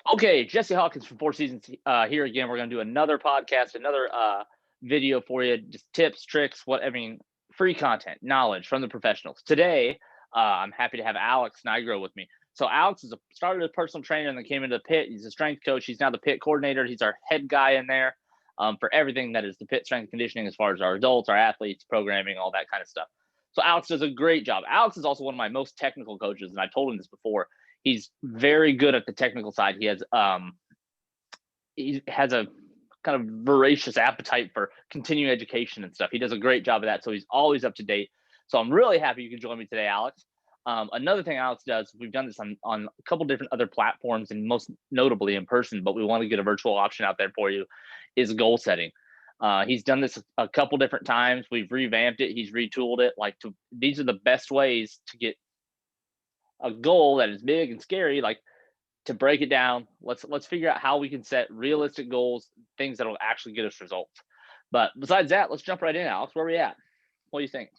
Okay, Jesse Hawkins from Four Seasons here again. We're going to do another podcast, another video for you, just tips, tricks, free content, knowledge from the professionals. Today, I'm happy to have Alex Nigro with me. So Alex started as a personal trainer and then came into the pit. He's a strength coach. He's now the pit coordinator. He's our head guy in there for everything that is the pit strength conditioning, as far as our adults, our athletes, programming, all that kind of stuff. So Alex does a great job. Alex is also one of my most technical coaches, and I told him this before. He's very good at the technical side. He has a kind of voracious appetite for continuing education and stuff. He does a great job of that, so he's always up to date. So I'm really happy you can join me today, Alex. Another thing Alex does, we've done this on a couple different other platforms and most notably in person, but we want to get a virtual option out there for you, is goal setting. He's done this a couple different times. We've revamped it. He's retooled it. These are the best ways to get a goal that is big and scary, like to break it down. Let's figure out how we can set realistic goals, things that will actually get us results. But besides that, let's jump right in, Alex. Where are we at? What do you think?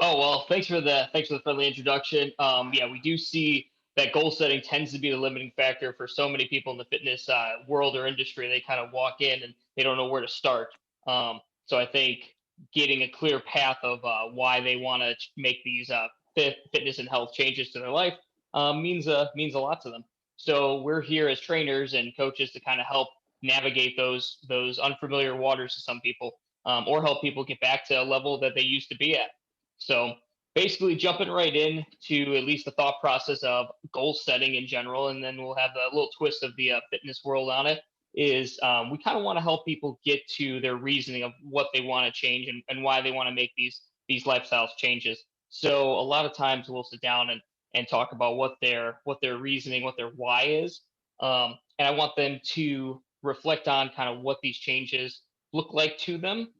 Oh, well, thanks for the friendly introduction. Yeah, we do see that goal setting tends to be the limiting factor for so many people in the fitness world or industry. They kind of walk in and they don't know where to start. So I think getting a clear path of why they want to make these fitness and health changes to their life means a lot to them. So we're here as trainers and coaches to kind of help navigate those unfamiliar waters to some people, or help people get back to a level that they used to be at. So basically, jumping right in to at least the thought process of goal setting in general, and then we'll have a little twist of the fitness world on it. Is we kind of want to help people get to their reasoning of what they want to change and why they want to make these lifestyle changes. So a lot of times we'll sit down and talk about what their reasoning, what their why is, and I want them to reflect on kind of what these changes look like to them,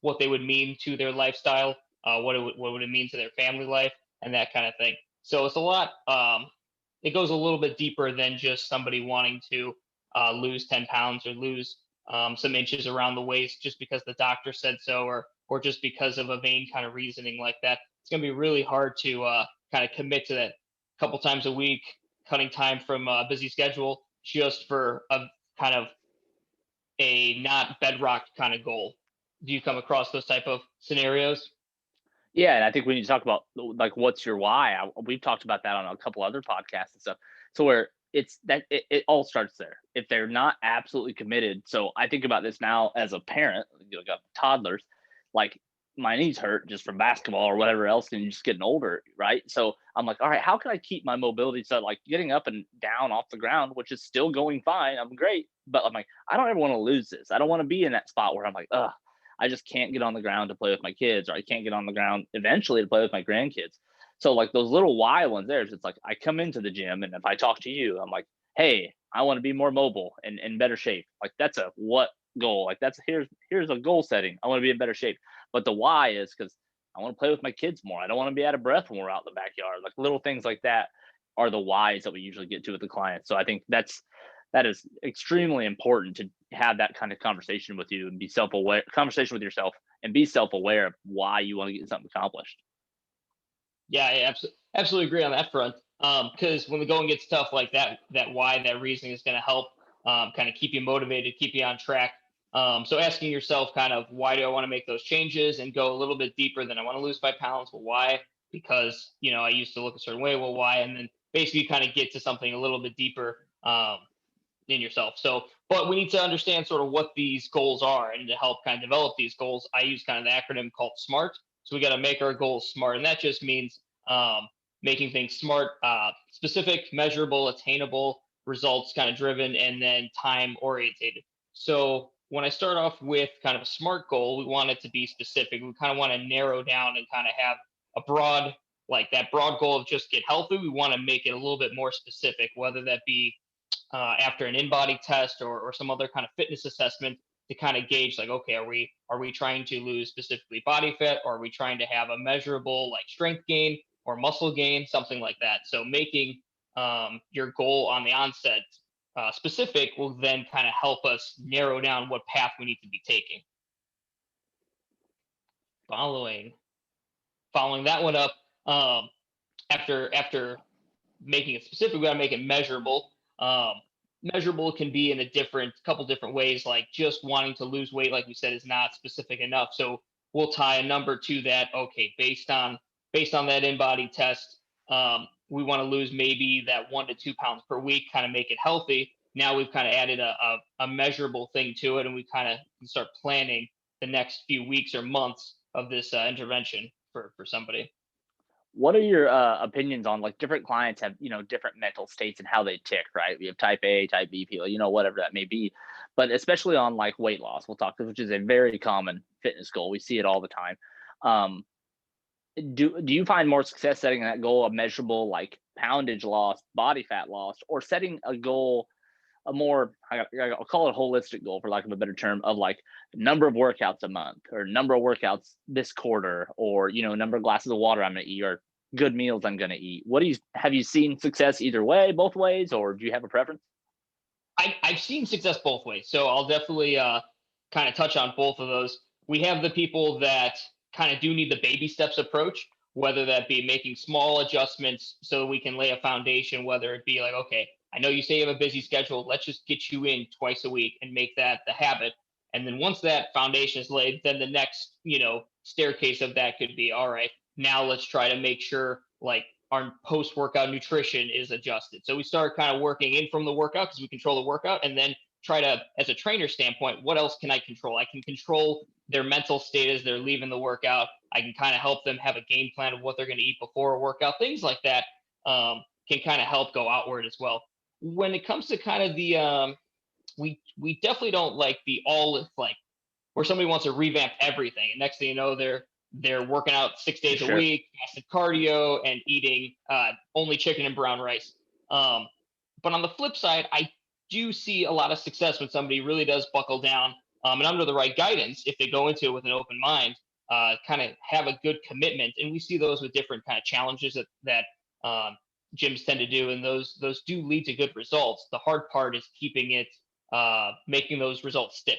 what they would mean to their lifestyle, what would it mean to their family life, and that kind of thing. So it's a lot. It goes a little bit deeper than just somebody wanting to lose 10 pounds or lose some inches around the waist just because the doctor said so, or just because of a vain kind of reasoning like that. It's going to be really hard to kind of commit to that a couple times a week, cutting time from a busy schedule just for a kind of a not bedrock kind of goal. Do you come across those type of scenarios? Yeah, and I think we need to talk about like what's your why. We've talked about that on a couple other podcasts and stuff. So where it all starts there. If they're not absolutely committed, so I think about this now as a parent. Got toddlers, like my knees hurt just from basketball or whatever else, and you're just getting older, right? So I'm like, all right, how can I keep my mobility so like getting up and down off the ground, which is still going fine. I'm great, but I'm like, I don't ever want to lose this. I don't want to be in that spot where I'm like, ugh, I just can't get on the ground to play with my kids, or I can't get on the ground eventually to play with my grandkids. So like those little why ones there, it's like I come into the gym and if I talk to you, I'm like, hey, I want to be more mobile and in better shape. Like that's a what goal. Like that's here's a goal setting. I want to be in better shape. But the why is because I want to play with my kids more. I don't want to be out of breath when we're out in the backyard. Like little things like that are the whys that we usually get to with the clients. So I think that is extremely important to have that kind of conversation with you and be self-aware, conversation with yourself and be self-aware of why you want to get something accomplished. Yeah, I absolutely agree on that front. Because when the going gets tough like that, that why, that reasoning is going to help kind of keep you motivated, keep you on track. So asking yourself kind of why do I want to make those changes and go a little bit deeper than I want to lose 5 pounds. Well, why? Because I used to look a certain way. Well, why? And then basically kind of get to something a little bit deeper in yourself. So, but we need to understand sort of what these goals are, and to help kind of develop these goals, I use kind of the acronym called SMART. So we got to make our goals smart, and that just means making things smart, specific, measurable, attainable, results kind of driven, and then time orientated. So when I start off with kind of a SMART goal, we want it to be specific. We kind of want to narrow down and kind of have a broad, like that broad goal of just get healthy. We want to make it a little bit more specific, whether that be after an in-body test, or some other kind of fitness assessment, to kind of gauge like, okay, are we trying to lose specifically body fat, or are we trying to have a measurable like strength gain or muscle gain, something like that. So making your goal on the onset specific will then kind of help us narrow down what path we need to be taking. Following that one up, after making it specific, we got to make it measurable. Measurable can be in a couple different ways, like just wanting to lose weight, like we said, is not specific enough. So we'll tie a number to that. Okay, based on that in-body test, we want to lose maybe that 1 to 2 pounds per week, kind of make it healthy. Now we've kind of added a measurable thing to it, and we kind of start planning the next few weeks or months of this intervention for somebody. What are your opinions on like different clients have, different mental states and how they tick, right? We have type A, type B people, whatever that may be. But especially on like weight loss, we'll talk, which is a very common fitness goal. We see it all the time. Um, do you find more success setting that goal of measurable like poundage loss, body fat loss, or setting a goal, a more I'll call it a holistic goal for lack of a better term, of like number of workouts a month or number of workouts this quarter, or number of glasses of water I'm going to eat, or good meals I'm going to eat? What do you have you seen success either way, both ways, or do you have a preference? I've seen success both ways, so I'll definitely kind of touch on both of those. We have the people that kind of do need the baby steps approach, whether that be making small adjustments so we can lay a foundation, whether it be like, okay, I know you say you have a busy schedule, let's just get you in twice a week and make that the habit. And then once that foundation is laid, then the next, staircase of that could be, all right, now let's try to make sure like our post workout nutrition is adjusted. So we start kind of working in from the workout because we control the workout, and then try to, as a trainer standpoint, what else can I control? I can control their mental state as they're leaving the workout. I can kind of help them have a game plan of what they're going to eat before a workout. Things like that can kind of help go outward as well. When it comes to kind of the, we definitely don't like the all like where somebody wants to revamp everything, and next thing you know, they're working out 6 days a Sure. week, massive cardio, and eating only chicken and brown rice. Um, but on the flip side, I do see a lot of success when somebody really does buckle down, and under the right guidance, if they go into it with an open mind, kind of have a good commitment. And we see those with different kind of challenges that gyms tend to do, and those do lead to good results. The hard part is keeping it, making those results stick.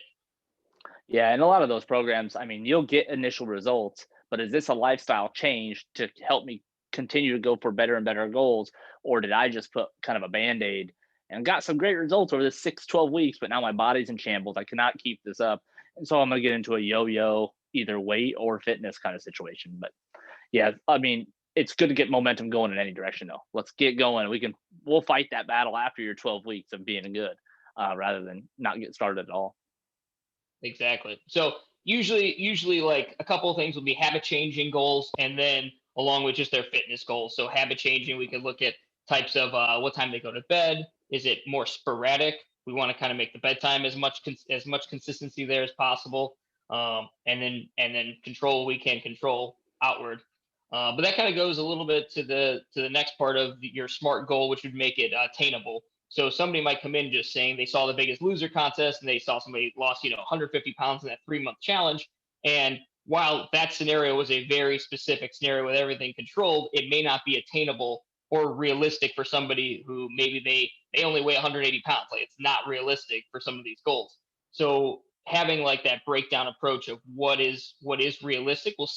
Yeah, and a lot of those programs, I mean, you'll get initial results, but is this a lifestyle change to help me continue to go for better and better goals? Or did I just put kind of a band-aid and got some great results over this 6, 12 weeks, but now my body's in shambles. I cannot keep this up. And so I'm gonna get into a yo-yo, either weight or fitness kind of situation. But yeah, I mean, it's good to get momentum going in any direction though. Let's get going. We'll fight that battle after your 12 weeks of being good, rather than not get started at all. Exactly. So usually like a couple of things will be habit changing goals, and then along with just their fitness goals. So habit changing, we could look at types of what time they go to bed. Is it more sporadic? We want to kind of make the bedtime as much consistency there as possible, and then control we can control outward. But that kind of goes a little bit to the next part of your SMART goal, which would make it attainable. So somebody might come in just saying they saw the Biggest Loser contest and they saw somebody lost, 150 pounds in that 3 month challenge. And while that scenario was a very specific scenario with everything controlled, it may not be attainable or realistic for somebody who maybe they only weigh 180 pounds. Like, it's not realistic for some of these goals. So having like that breakdown approach of what is realistic will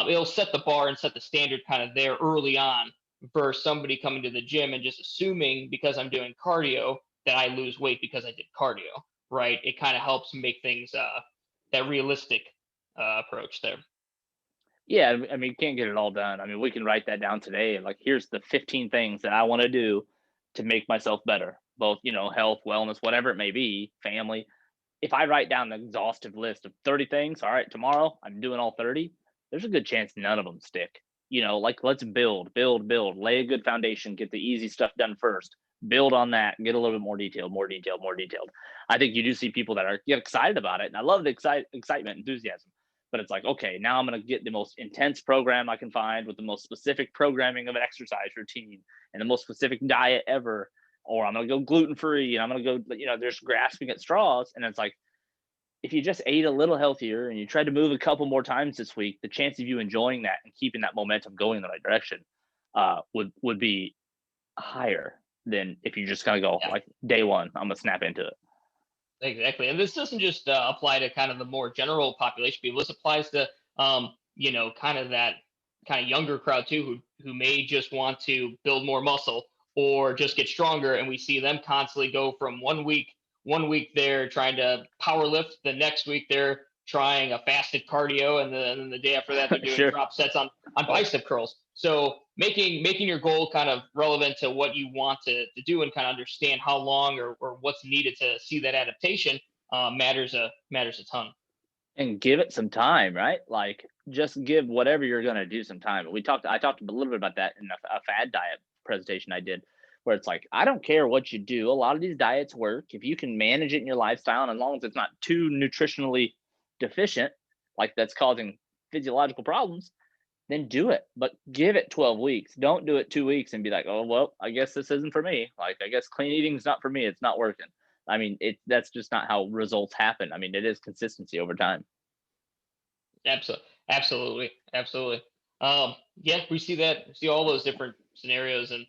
it'll set the bar and set the standard kind of there early on, for somebody coming to the gym and just assuming because I'm doing cardio that I lose weight because I did cardio, right? It kind of helps make things that realistic approach there. Yeah, I mean, you can't get it all done. I mean, we can write that down today. Like, here's the 15 things that I want to do to make myself better, both, health, wellness, whatever it may be, family. If I write down an exhaustive list of 30 things, all right, tomorrow I'm doing all 30, there's a good chance none of them stick. Like, let's build, lay a good foundation, get the easy stuff done first, build on that, get a little bit more detailed, more detailed, more detailed. I think you do see people that get excited about it. And I love the excitement, enthusiasm. But it's like, okay, now I'm going to get the most intense program I can find with the most specific programming of an exercise routine and the most specific diet ever. Or I'm going to go gluten free and I'm going to go, there's grasping at straws. And it's like, if you just ate a little healthier and you tried to move a couple more times this week, the chance of you enjoying that and keeping that momentum going in the right direction would be higher than if you just kind of go Yeah, like day one, I'm gonna snap into it. exactly. And this doesn't just apply to kind of the more general population people. This applies to kind of that kind of younger crowd too, who may just want to build more muscle, or just get stronger. And we see them constantly go from 1 week they're trying to power lift, the next week they're trying a fasted cardio, and then the day after that they're doing Sure. drop sets on bicep curls. So making your goal kind of relevant to what you want to do, and kind of understand how long or what's needed to see that adaptation, matters a ton. And give it some time, right? Like, just give whatever you're gonna do some time. I talked a little bit about that in a fad diet presentation I did, where it's like, I don't care what you do. A lot of these diets work if you can manage it in your lifestyle, and as long as it's not too nutritionally deficient, like that's causing physiological problems, then do it. But give it 12 weeks. Don't do it 2 weeks and be like, oh well, I guess this isn't for me. Like, I guess clean eating is not for me. It's not working. I mean, that's just not how results happen. I mean, it is consistency over time. Absolutely. Yeah, we see that. We see all those different scenarios, and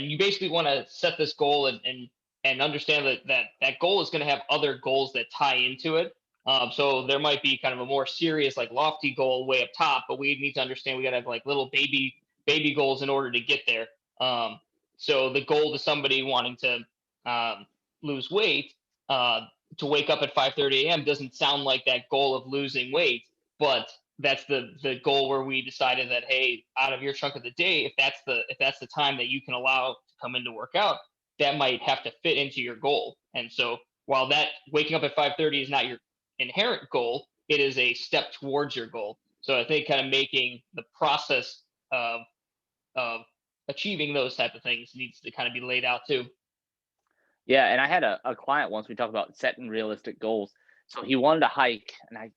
you basically want to set this goal, and understand that goal is going to have other goals that tie into it. So there might be kind of a more serious, like lofty goal way up top, but we need to understand we got to have like little baby goals in order to get there. Um, so the goal to somebody wanting to lose weight, uh, to wake up at 5:30 a.m. doesn't sound like that goal of losing weight, but that's the goal where we decided that, hey, out of your chunk of the day, if that's the time that you can allow to come in to work out, that might have to fit into your goal. And so while that waking up at 5:30 is not your inherent goal, it is a step towards your goal. So I think kind of making the process of of achieving those type of things needs to kind of be laid out too. Yeah, and I had a client once. We talked about setting realistic goals. So he wanted to hike, and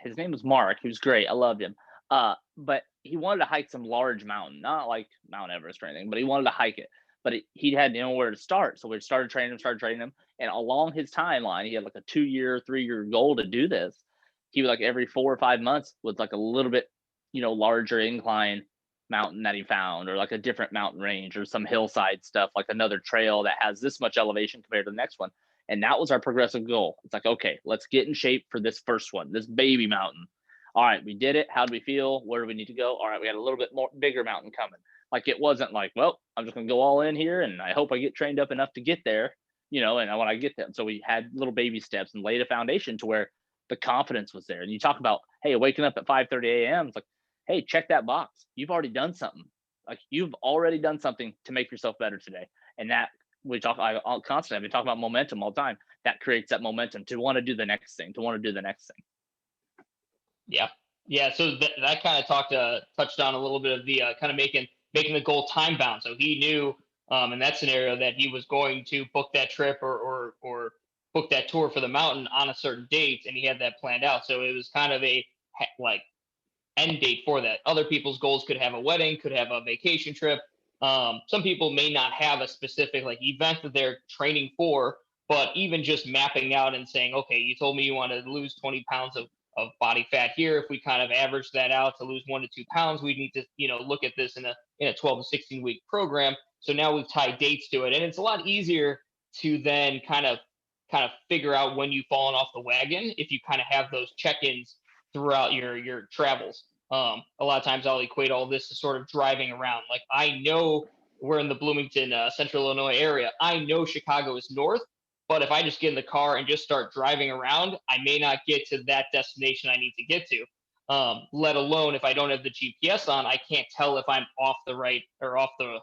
his name was Mark. He was great. I loved him. But he wanted to hike some large mountain, not like Mount Everest or anything, but he wanted to hike it. But he had nowhere to start, so we started training him, and along his timeline, he had like a 2 year, 3 year goal to do this. He was like every 4 or 5 months with like a little bit, larger incline mountain that he found, or like a different mountain range, or some hillside stuff, like another trail that has this much elevation compared to the next one. And that was our progressive goal. It's like, okay, let's get in shape for this first one, this baby mountain. All right, we did it. How do we feel? Where do we need to go? All right, we got a little bit more bigger mountain coming. Like, it wasn't like, well, I'm just gonna go all in here and I hope I get trained up enough to get there, and when I get there. So we had little baby steps and laid a foundation to where the confidence was there. And you talk about, hey, waking up at 5:30 a.m. It's like, hey, check that box. You've already done something. Like, you've already done something to make yourself better today. And that I constantly, I've been talking about momentum all the time. That creates that momentum to want to do the next thing, to want to do the next thing. Yeah, yeah. So that kind of touched on a little bit of the kind of making the goal time bound. So he knew, in that scenario, that he was going to book that trip, or book that tour for the mountain on a certain date, and he had that planned out. So it was kind of a like end date for that. Other people's goals could have a wedding, could have a vacation trip. Some people may not have a specific like event that they're training for, but even just mapping out and saying, okay, you told me you want to lose 20 pounds of body fat here. If we kind of average that out to lose 1 to 2 pounds, we need to, look at this in a 12 to 16 week program. So now we've tied dates to it, and it's a lot easier to then kind of figure out when you've fallen off the wagon if you kind of have those check-ins throughout your travels. A lot of times I'll equate all this to sort of driving around. Like, I know we're in the Bloomington, Central Illinois area. I know Chicago is north, but if I just get in the car and just start driving around, I may not get to that destination I need to get to. Let alone if I don't have the GPS on, I can't tell if I'm off the right or off the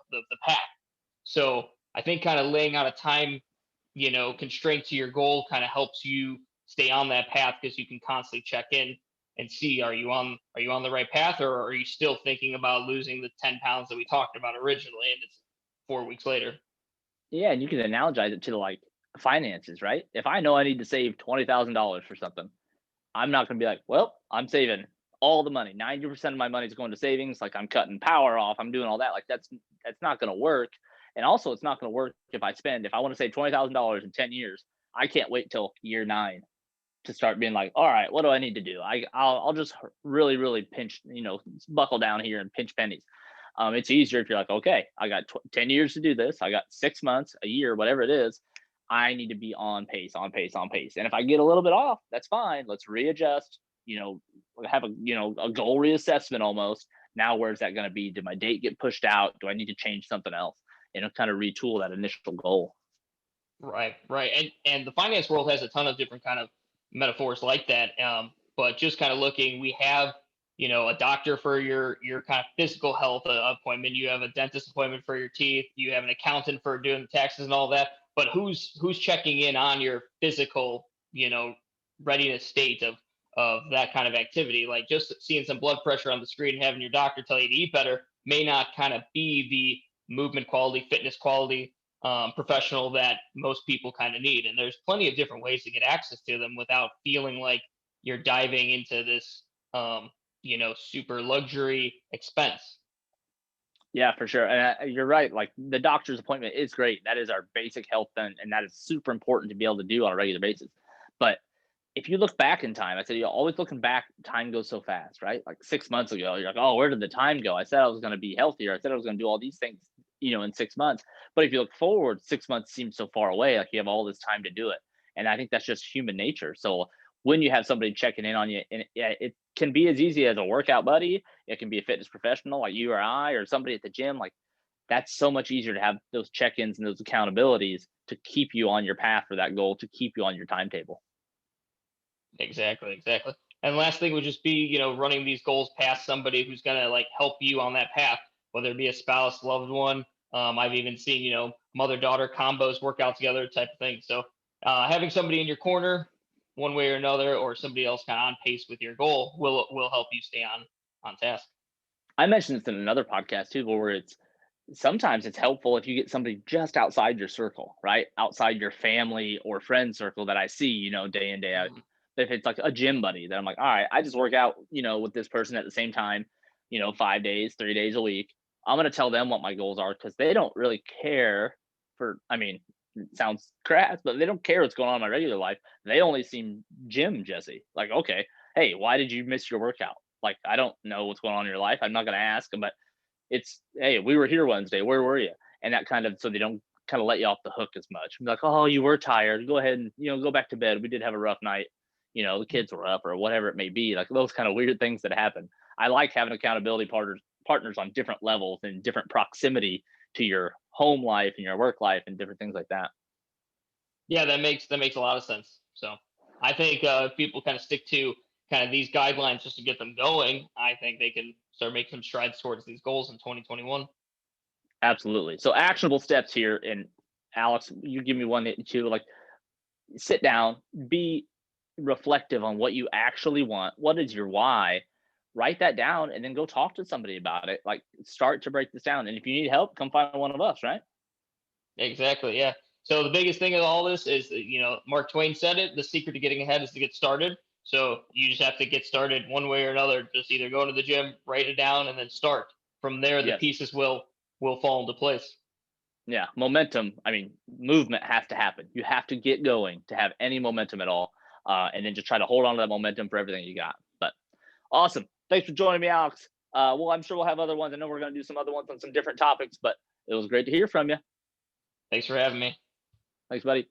path. So I think kind of laying out a time, constraint to your goal kind of helps you stay on that path, because you can constantly check in and see, are you on the right path, or are you still thinking about losing the 10 pounds that we talked about originally, and it's 4 weeks later. Yeah, and you can analogize it to like finances, right? If I know I need to save $20,000 for something, I'm not gonna be like, well, I'm saving all the money. 90% of my money is going to savings. Like, I'm cutting power off. I'm doing all that. Like, that's not gonna work. And also, it's not gonna work if I want to save $20,000 in 10 years. I can't wait till year 9 to start being like, all right, what do I need to do? I'll just really, really pinch, buckle down here and pinch pennies. It's easier if you're like, okay, I got 10 years to do this. I got 6 months, a year, whatever it is. I need to be on pace, on pace, on pace. And if I get a little bit off, that's fine. Let's readjust, have a goal reassessment almost. Now, where's that going to be? Did my date get pushed out? Do I need to change something else? and kind of retool that initial goal. Right, right. And the finance world has a ton of different kind of metaphors like that. But just kind of looking, we have, a doctor for your kind of physical health appointment. You have a dentist appointment for your teeth. You have an accountant for doing the taxes and all that. But who's checking in on your physical, readiness state of that kind of activity? Like just seeing some blood pressure on the screen and having your doctor tell you to eat better may not kind of be the movement quality, fitness quality professional that most people kind of need. And there's plenty of different ways to get access to them without feeling like you're diving into this, super luxury expense. Yeah, for sure. And you're right. Like the doctor's appointment is great. That is our basic health, and that is super important to be able to do on a regular basis. But if you look back in time, I said, you're always looking back, time goes so fast, right? Like 6 months ago, you're like, oh, where did the time go? I said I was going to be healthier. I said I was going to do all these things, in 6 months. But if you look forward, 6 months seems so far away, like you have all this time to do it. And I think that's just human nature. So when you have somebody checking in on you, and yeah, it can be as easy as a workout buddy, it can be a fitness professional like you or I, or somebody at the gym. Like that's so much easier to have those check-ins and those accountabilities to keep you on your path for that goal, to keep you on your timetable. Exactly, exactly. And last thing would just be, running these goals past somebody who's gonna like help you on that path, whether it be a spouse, loved one. I've even seen, mother-daughter combos work out together type of thing. So having somebody in your corner, one way or another, or somebody else kind of on pace with your goal will help you stay on task. I mentioned this in another podcast too, where it's sometimes it's helpful if you get somebody just outside your circle, right? Outside your family or friend circle that I see, day in, day out. Mhm. If it's like a gym buddy that I'm like, all right, I just work out, with this person at the same time, 5 days, 3 days a week. I'm going to tell them what my goals are because they don't really care I mean, it sounds crass, but they don't care what's going on in my regular life. They only see gym Jesse. Like, okay, hey, why did you miss your workout? Like, I don't know what's going on in your life. I'm not going to ask them, but it's, hey, we were here Wednesday. Where were you? And that kind of, so they don't kind of let you off the hook as much. Be like, oh, you were tired. Go ahead and, go back to bed. We did have a rough night. The kids were up or whatever it may be. Like those kind of weird things that happen. I like having accountability partners on different levels and different proximity to your home life and your work life and different things like that. Yeah, that makes a lot of sense. So I think if people kind of stick to kind of these guidelines just to get them going, I think they can start making some strides towards these goals in 2021. Absolutely. So actionable steps here. And Alex, you give me one too. Like sit down, be reflective on what you actually want. What is your why? Write that down and then go talk to somebody about it. Like start to break this down. And if you need help, come find one of us, right? Exactly. Yeah. So the biggest thing of all this is, that, Mark Twain said it. The secret to getting ahead is to get started. So you just have to get started one way or another. Just either go to the gym, write it down, and then start. From there, the Yes. pieces will fall into place. Yeah. Momentum. I mean, movement has to happen. You have to get going to have any momentum at all. And then just try to hold on to that momentum for everything you got. But awesome. Thanks for joining me, Alex. Well, I'm sure we'll have other ones. I know we're going to do some other ones on some different topics, but it was great to hear from you. Thanks for having me. Thanks, buddy.